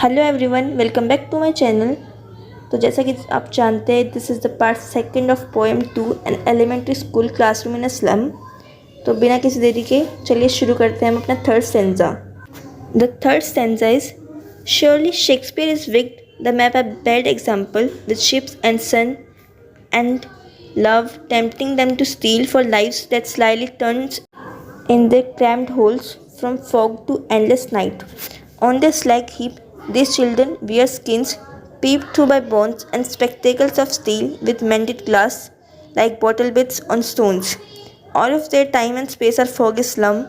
Hello everyone, welcome back to my channel. तो जैसा कि आप जानते हैं, this is the part second of poem 2 an elementary school classroom in a slum. तो बिना किसी देरी के चलिए शुरू करते हैं हम अपना third stanza. The third stanza is surely Shakespeare is wicked the map a bad example with ships and sun and love tempting them to steal for lives that slyly turns in their cramped holes from fog to endless night. On their slag heap, these children wear skins peeped through by bones and spectacles of steel with mended glass like bottle bits on stones. All of their time and space are foggy slum,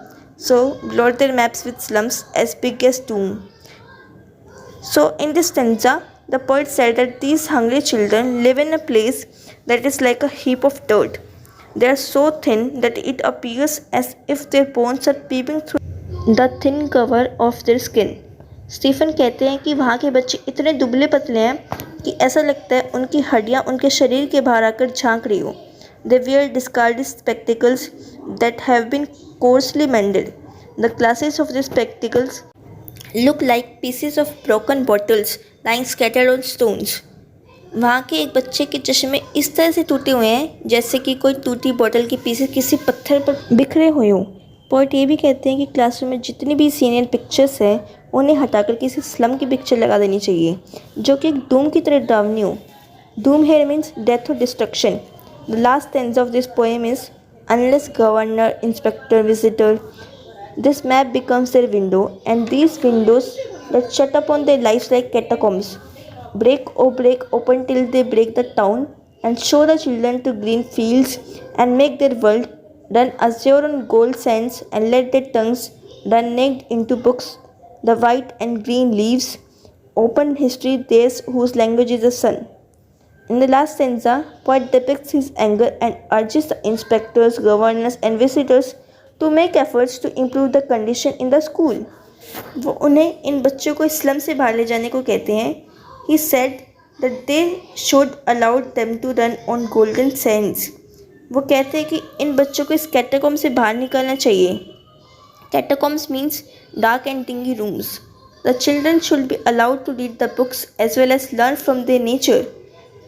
so blot their maps with slums as big as doom. So, in this stanza, the poet said that these hungry children live in a place that is like a heap of dirt. They are so thin that it appears as if their bones are peeping through the thin cover of their skin. Stephen कहते हैं कि वहाँ के बच्चे इतने दुबले पतले हैं कि ऐसा लगता है उनकी हड्डियाँ उनके शरीर के बाहर आकर झांक रही हो. They wear discarded spectacles that have been coarsely mended. The glasses of these spectacles look like pieces of broken bottles lying scattered on stones. वहाँ के एक बच्चे के चश्मे इस तरह से टूटे हुए हैं जैसे कि कोई टूटी बोतल के पीसेस किसी पत्थर पर बिखरे हुए हों. पोएट ये भी कहते हैं कि क्लासरूम में जितनी भी सीनियर पिक्चर्स हैं उन्हें हटाकर किसी स्लम की पिक्चर लगा देनी चाहिए जो कि एक डूम की तरह डरावनी हो. डूम हेयर मीन्स डेथ और destruction. The last stanza of this poem is unless governor inspector visitor this map becomes their window, and these windows that shut upon their lives like catacombs break, oh break open till they break the town and show the children to green fields and make their world run azure on gold sands and let their tongues run naked into books. The white and green leaves open history theirs whose language is the sun. In the last stanza, poet depicts his anger and urges the inspectors, governors, and visitors to make efforts to improve the condition in the school. वो उन्हें इन बच्चों को slum से बाहर ले जाने को कहते हैं. He said that they should allow them to run on golden sands. वो कहते हैं कि इन बच्चों को इस कैटाकॉम्ब से बाहर निकालना चाहिए. Catacombs means dark and dingy rooms. The children should be allowed to read the books as well as learn from their nature.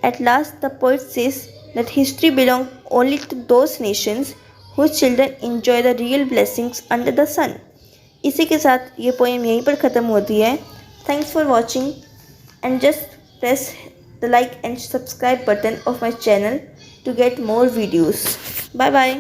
At last, the poet says that history belongs only to those nations whose children enjoy the real blessings under the sun. इसी के साथ ये poem यहीं पर ख़त्म होती है. Thanks for watching and just press the like and subscribe button of my channel to get more videos. Bye bye.